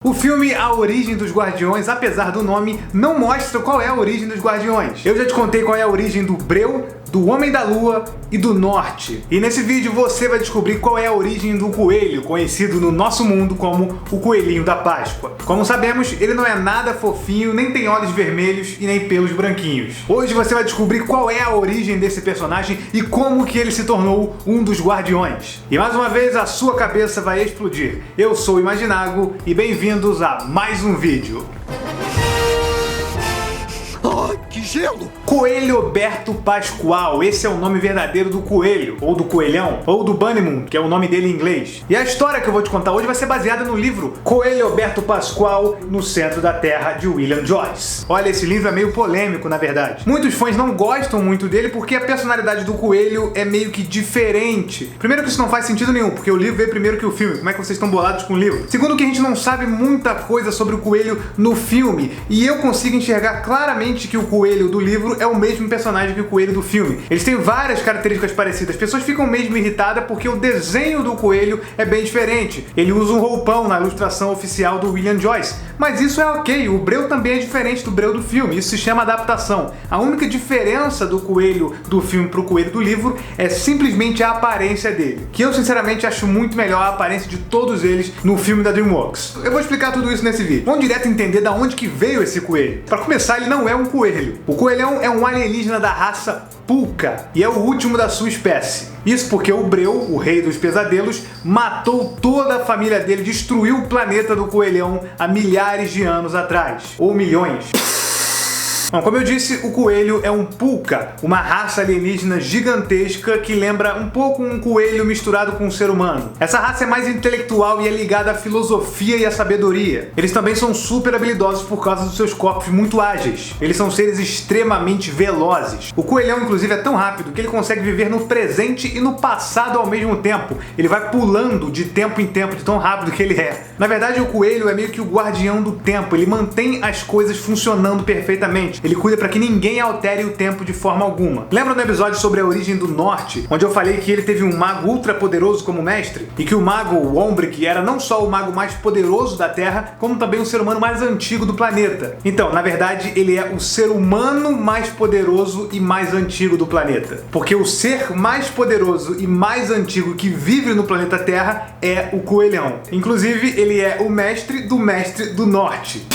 O filme A Origem dos Guardiões, apesar do nome, não mostra qual é a origem dos Guardiões. Eu já te contei qual é a origem do Breu, do Homem da Lua e do Norte. E nesse vídeo você vai descobrir qual é a origem do coelho, conhecido no nosso mundo como o Coelhinho da Páscoa. Como sabemos, ele não é nada fofinho, nem tem olhos vermelhos e nem pelos branquinhos. Hoje você vai descobrir qual é a origem desse personagem e como que ele se tornou um dos Guardiões. E mais uma vez a sua cabeça vai explodir. Eu sou o Imaginago e bem-vindos a mais um vídeo. Que gelo! Coelhoberto Pascoal, esse é o nome verdadeiro do coelho, ou do coelhão, ou do Bunny Moon, que é o nome dele em inglês. E a história que eu vou te contar hoje vai ser baseada no livro Coelhoberto Pascoal no Centro da Terra, de William Joyce. Olha, esse livro é meio polêmico, na verdade. Muitos fãs não gostam muito dele porque a personalidade do coelho é meio que diferente. Primeiro que isso não faz sentido nenhum, porque o livro veio primeiro que o filme. Como é que vocês estão bolados com o livro? Segundo que a gente não sabe muita coisa sobre o coelho no filme, e eu consigo enxergar claramente que o coelho do livro é o mesmo personagem que o coelho do filme. Eles têm várias características parecidas. As pessoas ficam mesmo irritadas porque o desenho do coelho é bem diferente. Ele usa um roupão na ilustração oficial do William Joyce. Mas isso é ok, o Breu também é diferente do Breu do filme, isso se chama adaptação. A única diferença do coelho do filme pro coelho do livro é simplesmente a aparência dele, que eu sinceramente acho muito melhor a aparência de todos eles no filme da DreamWorks. Eu vou explicar tudo isso nesse vídeo. Vamos direto entender da onde que veio esse coelho. Para começar, ele não é um coelho. O coelhão é um alienígena da raça Pulca e é o último da sua espécie. Isso porque o Breu, o rei dos pesadelos, matou toda a família dele, destruiu o planeta do coelhão há milhares de anos atrás, ou milhões. Bom, como eu disse, o coelho é um Pulca, uma raça alienígena gigantesca que lembra um pouco um coelho misturado com um ser humano. Essa raça é mais intelectual e é ligada à filosofia e à sabedoria. Eles também são super habilidosos por causa dos seus corpos muito ágeis. Eles são seres extremamente velozes. O coelhão, inclusive, é tão rápido que ele consegue viver no presente e no passado ao mesmo tempo. Ele vai pulando de tempo em tempo, de tão rápido que ele é. Na verdade, o coelho é meio que o guardião do tempo. Ele mantém as coisas funcionando perfeitamente. Ele cuida para que ninguém altere o tempo de forma alguma. Lembra no episódio sobre a origem do Norte, onde eu falei que ele teve um mago ultra poderoso como mestre? E que o mago Wombrick era não só o mago mais poderoso da Terra, como também o ser humano mais antigo do planeta. Então, na verdade, ele é o ser humano mais poderoso e mais antigo do planeta. Porque o ser mais poderoso e mais antigo que vive no planeta Terra é o coelhão. Inclusive, ele é o mestre do Norte.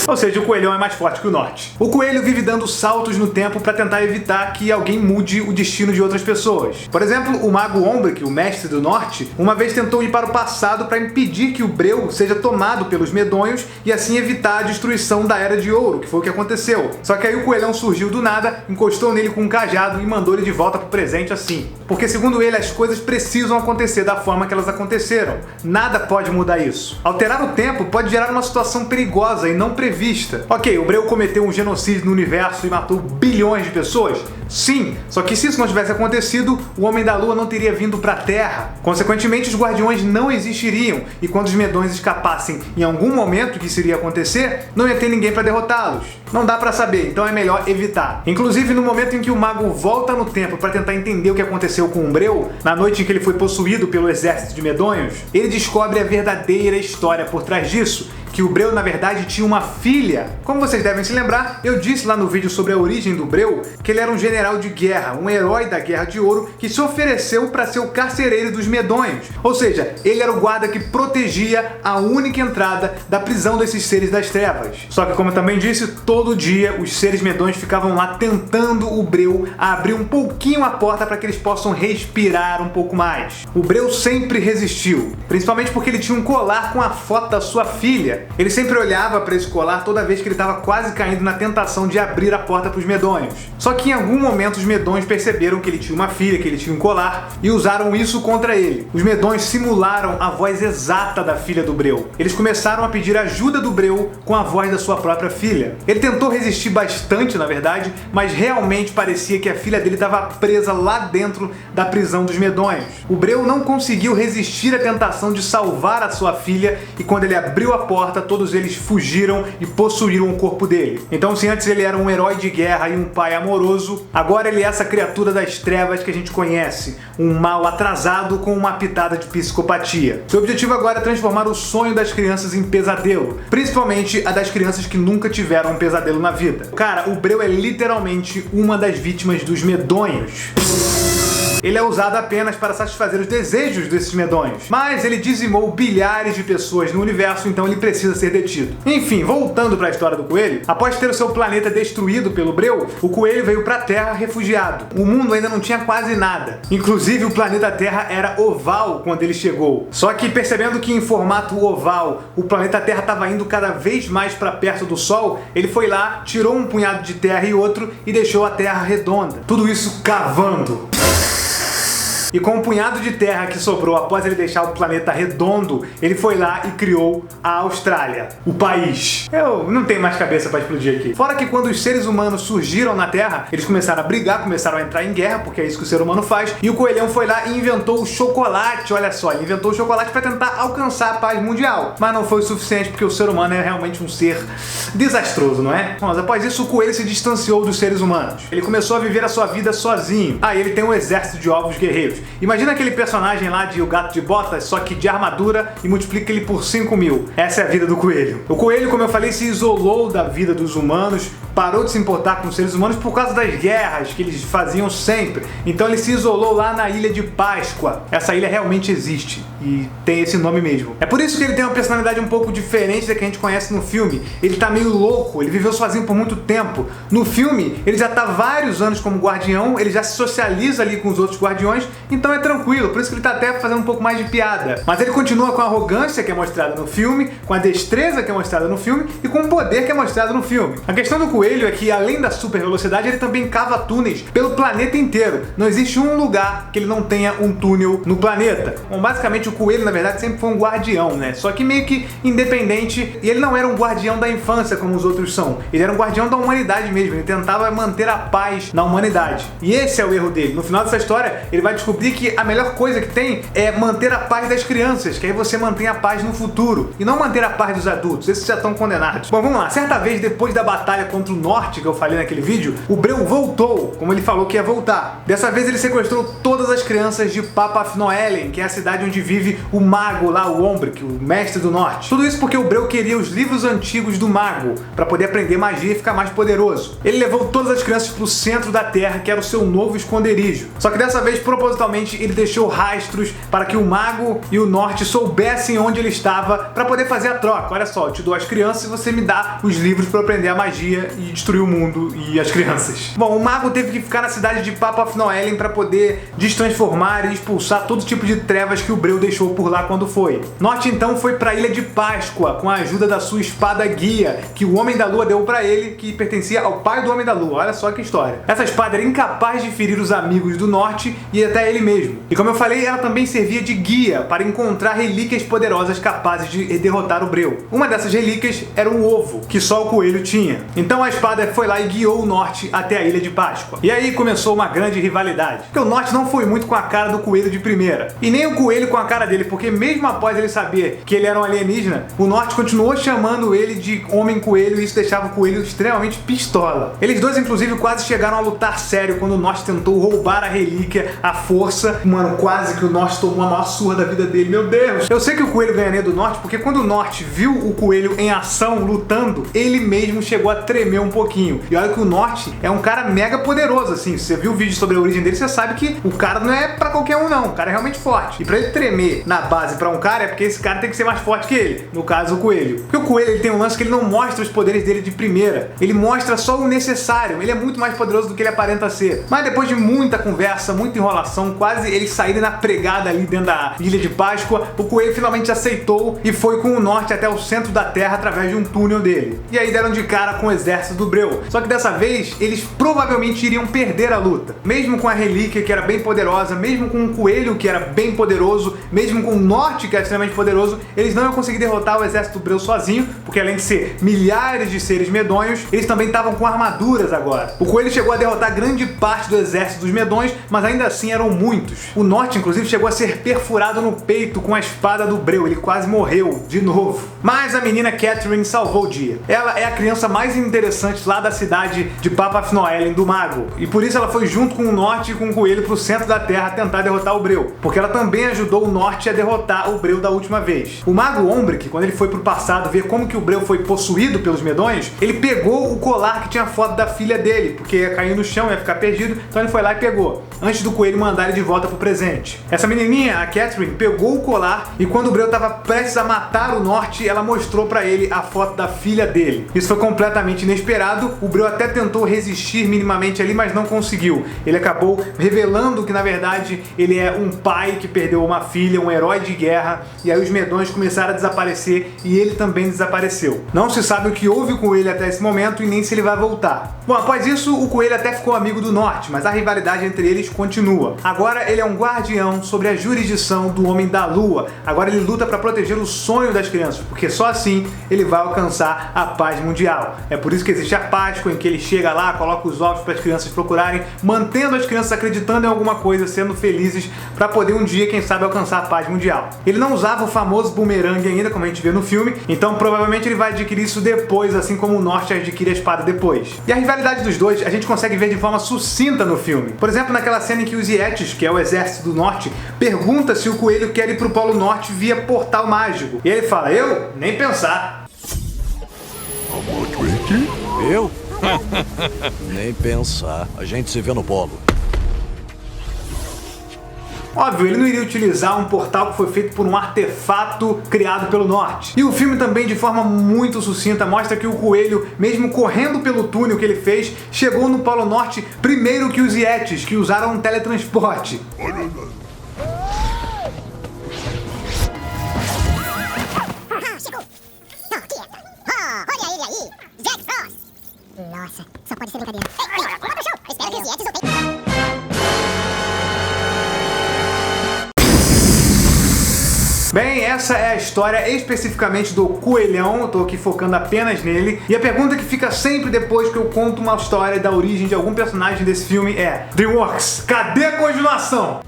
Ou seja, o coelhão é mais forte que o Norte. O coelho vive dando saltos no tempo para tentar evitar que alguém mude o destino de outras pessoas. Por exemplo, o mago Wombrick, o mestre do Norte, uma vez tentou ir para o passado para impedir que o Breu seja tomado pelos medonhos e assim evitar a destruição da Era de Ouro, que foi o que aconteceu. Só que aí o coelhão surgiu do nada, encostou nele com um cajado e mandou ele de volta pro presente assim. Porque segundo ele, as coisas precisam acontecer da forma que elas aconteceram. Nada pode mudar isso. Alterar o tempo pode gerar uma situação perigosa e não prevista. Ok, o Breu cometeu um genocídio no universo e matou bilhões de pessoas? Sim, só que se isso não tivesse acontecido, o Homem da Lua não teria vindo para a Terra. Consequentemente, os Guardiões não existiriam, e quando os medonhos escapassem em algum momento que isso iria acontecer, não ia ter ninguém para derrotá-los. Não dá para saber, então é melhor evitar. Inclusive, no momento em que o mago volta no tempo para tentar entender o que aconteceu com o Breu, na noite em que ele foi possuído pelo exército de medonhos, ele descobre a verdadeira história por trás disso, que o Breu, na verdade, tinha uma filha. Como vocês devem se lembrar, eu disse lá no vídeo sobre a origem do Breu que ele era um general de guerra, um herói da Guerra de Ouro que se ofereceu para ser o carcereiro dos medonhos. Ou seja, ele era o guarda que protegia a única entrada da prisão desses seres das trevas. Só que, como eu também disse, todo dia os seres medonhos ficavam lá tentando o Breu a abrir um pouquinho a porta para que eles possam respirar um pouco mais. O Breu sempre resistiu, principalmente porque ele tinha um colar com a foto da sua filha. Ele sempre olhava para esse colar toda vez que ele estava quase caindo na tentação de abrir a porta para os medonhos. Só que em algum momento os medonhos perceberam que ele tinha uma filha, que ele tinha um colar e usaram isso contra ele. Os medonhos simularam a voz exata da filha do Breu. Eles começaram a pedir ajuda do Breu com a voz da sua própria filha. Ele tentou resistir bastante, na verdade, mas realmente parecia que a filha dele estava presa lá dentro da prisão dos medonhos. O Breu não conseguiu resistir à tentação de salvar a sua filha e quando ele abriu a porta, porta, todos eles fugiram e possuíram o corpo dele. Então, se antes ele era um herói de guerra e um pai amoroso, agora ele é essa criatura das trevas que a gente conhece, um mal atrasado com uma pitada de psicopatia. Seu objetivo agora é transformar o sonho das crianças em pesadelo, principalmente a das crianças que nunca tiveram um pesadelo na vida. Cara, o Breu é literalmente uma das vítimas dos medonhos. Ele é usado apenas para satisfazer os desejos desses medonhos, mas ele dizimou bilhares de pessoas no universo, então ele precisa ser detido. Enfim, voltando para a história do coelho, após ter o seu planeta destruído pelo Breu, o coelho veio para a Terra refugiado. O mundo ainda não tinha quase nada. Inclusive, o planeta Terra era oval quando ele chegou. Só que percebendo que em formato oval o planeta Terra estava indo cada vez mais para perto do Sol, ele foi lá, tirou um punhado de terra e outro e deixou a Terra redonda. Tudo isso cavando. E com um punhado de terra que sobrou após ele deixar o planeta redondo, ele foi lá e criou a Austrália, o país. Eu não tenho mais cabeça para explodir aqui. Fora que quando os seres humanos surgiram na Terra, eles começaram a brigar, começaram a entrar em guerra, porque é isso que o ser humano faz, e o coelhão foi lá e inventou o chocolate, olha só, ele inventou o chocolate para tentar alcançar a paz mundial. Mas não foi o suficiente, porque o ser humano é realmente um ser desastroso, não é? Mas após isso, o coelho se distanciou dos seres humanos. Ele começou a viver a sua vida sozinho. Aí ele tem um exército de ovos guerreiros. Imagina aquele personagem lá de O Gato de Botas, só que de armadura, e multiplica ele por 5.000. Essa é a vida do coelho. O coelho, como eu falei, se isolou da vida dos humanos, parou de se importar com os seres humanos por causa das guerras que eles faziam sempre. Então ele se isolou lá na Ilha de Páscoa. Essa ilha realmente existe e tem esse nome mesmo. É por isso que ele tem uma personalidade um pouco diferente da que a gente conhece no filme. Ele tá meio louco, ele viveu sozinho por muito tempo. No filme, ele já tá vários anos como guardião, ele já se socializa ali com os outros guardiões, então é tranquilo, por isso que ele tá até fazendo um pouco mais de piada. Mas ele continua com a arrogância que é mostrada no filme, com a destreza que é mostrada no filme e com o poder que é mostrado no filme. A questão do coelho é que, além da super velocidade, ele também cava túneis pelo planeta inteiro. Não existe um lugar que ele não tenha um túnel no planeta. Bom, basicamente o coelho, na verdade, sempre foi um guardião, né? Só que meio que independente, e ele não era um guardião da infância como os outros são. Ele era um guardião da humanidade mesmo, ele tentava manter a paz na humanidade. E esse é o erro dele. No final dessa história, ele vai descobrir que a melhor coisa que tem é manter a paz das crianças, que aí você mantém a paz no futuro, e não manter a paz dos adultos, esses já estão condenados. Bom, vamos lá. Certa vez, depois da batalha contra o Norte, que eu falei naquele vídeo, o Breu voltou, como ele falou que ia voltar. Dessa vez ele sequestrou todas as crianças de Papafnoelen, que é a cidade onde vive o mago lá, o Ombric, o mestre do Norte. Tudo isso porque o Breu queria os livros antigos do mago, para poder aprender magia e ficar mais poderoso. Ele levou todas as crianças para o centro da Terra, que era o seu novo esconderijo. Só que dessa vez, propositalmente, ele deixou rastros para que o mago e o Norte soubessem onde ele estava para poder fazer a troca. Olha só, eu te dou as crianças e você me dá os livros para aprender a magia e destruir o mundo e as crianças. Bom, o mago teve que ficar na cidade de Papafnoelen para poder destransformar e expulsar todo tipo de trevas que o Breu deixou por lá quando foi. Norte então foi para a Ilha de Páscoa com a ajuda da sua espada guia, que o Homem da Lua deu para ele, que pertencia ao pai do Homem da Lua. Olha só que história. Essa espada era incapaz de ferir os amigos do Norte e até ele mesmo. E como eu falei, ela também servia de guia para encontrar relíquias poderosas capazes de derrotar o Breu. Uma dessas relíquias era um ovo, que só o coelho tinha. Então a espada foi lá e guiou o Norte até a Ilha de Páscoa. E aí começou uma grande rivalidade, porque o Norte não foi muito com a cara do coelho de primeira, e nem o coelho com a cara dele, porque mesmo após ele saber que ele era um alienígena, o Norte continuou chamando ele de Homem-Coelho, e isso deixava o coelho extremamente pistola. Eles dois, inclusive, quase chegaram a lutar sério quando o Norte tentou roubar a relíquia à força. Mano, quase que o Norte tomou a maior surra da vida dele, meu Deus! Eu sei que o coelho ganharia do Norte, porque quando o Norte viu o coelho em ação, lutando, ele mesmo chegou a tremer um pouquinho. E olha que o Norte é um cara mega poderoso, assim. Se você viu o vídeo sobre a origem dele, você sabe que o cara não é pra qualquer um, não. O cara é realmente forte. E pra ele tremer na base pra um cara, é porque esse cara tem que ser mais forte que ele. No caso, o coelho. Porque o coelho, ele tem um lance que ele não mostra os poderes dele de primeira. Ele mostra só o necessário. Ele é muito mais poderoso do que ele aparenta ser. Mas depois de muita conversa, muita enrolação, quase eles saírem na pregada ali dentro da Ilha de Páscoa, o coelho finalmente aceitou e foi com o Norte até o centro da Terra através de um túnel dele. E aí deram de cara com o exército exército do Breu. Só que dessa vez, eles provavelmente iriam perder a luta. Mesmo com a relíquia, que era bem poderosa, mesmo com o coelho, que era bem poderoso, mesmo com o norte, que era extremamente poderoso, eles não iam conseguir derrotar o exército do Breu sozinho, porque além de ser milhares de seres medonhos, eles também estavam com armaduras agora. O coelho chegou a derrotar grande parte do exército dos medonhos, mas ainda assim eram muitos. O norte, inclusive, chegou a ser perfurado no peito com a espada do Breu. Ele quase morreu de novo. Mas a menina Catherine salvou o dia. Ela é a criança mais interessante lá da cidade de Papafnoelen do Mago. E por isso ela foi junto com o norte e com o coelho pro centro da terra tentar derrotar o Breu. Porque ela também ajudou o norte a derrotar o Breu da última vez. O mago Ombric, quando ele foi pro passado ver como que o Breu foi possuído pelos medonhos, ele pegou o colar que tinha a foto da filha dele, porque ia cair no chão, ia ficar perdido, então ele foi lá e pegou, antes do coelho mandar ele de volta pro presente. Essa menininha, a Catherine, pegou o colar e quando o Breu estava prestes a matar o norte, ela mostrou pra ele a foto da filha dele. Isso foi completamente inesperado, o Breu até tentou resistir minimamente ali, mas não conseguiu. Ele acabou revelando que na verdade ele é um pai que perdeu uma filha, um herói de guerra, e aí os medonhos começaram a desaparecer e ele também desapareceu. Não se sabe o que houve com ele até esse momento e nem se ele vai voltar. Bom, após isso, o coelho até ficou amigo do norte, mas a rivalidade entre eles continua. Agora ele é um guardião sobre a jurisdição do Homem da Lua. Agora ele luta para proteger o sonho das crianças, porque só assim ele vai alcançar a paz mundial. É por isso que existe a Páscoa, em que ele chega lá, coloca os ovos para as crianças procurarem, mantendo as crianças acreditando em alguma coisa, sendo felizes, para poder um dia, quem sabe, alcançar a paz mundial. Ele não usava o famoso bumerangue ainda, como a gente vê no filme, então provavelmente ele vai adquirir isso depois, assim como o norte adquire a espada depois. E a rivalidade dos dois a gente consegue ver de forma sucinta no filme. Por exemplo, naquela cena em que os Yetis, que é o exército do norte, pergunta se o coelho quer ir pro Polo Norte via portal mágico. E ele fala, eu? Nem pensar. Eu? Nem pensar. A gente se vê no polo. Óbvio, ele não iria utilizar um portal que foi feito por um artefato criado pelo norte. E o filme também, de forma muito sucinta, mostra que o coelho, mesmo correndo pelo túnel que ele fez, chegou no Polo Norte primeiro que os Yetis, que usaram um teletransporte. Nossa, só pode ser brincadeira. Ei, vamos pro show! Espero que os Yetis odeiem. Bem, essa é a história especificamente do coelhão, eu tô aqui focando apenas nele. E a pergunta que fica sempre depois que eu conto uma história da origem de algum personagem desse filme é: DreamWorks, cadê a continuação?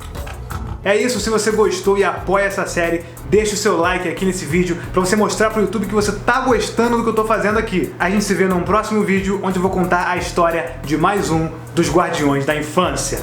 É isso, se você gostou e apoia essa série, deixa o seu like aqui nesse vídeo pra você mostrar pro YouTube que você tá gostando do que eu tô fazendo aqui. A gente se vê num próximo vídeo onde eu vou contar a história de mais um dos Guardiões da Infância.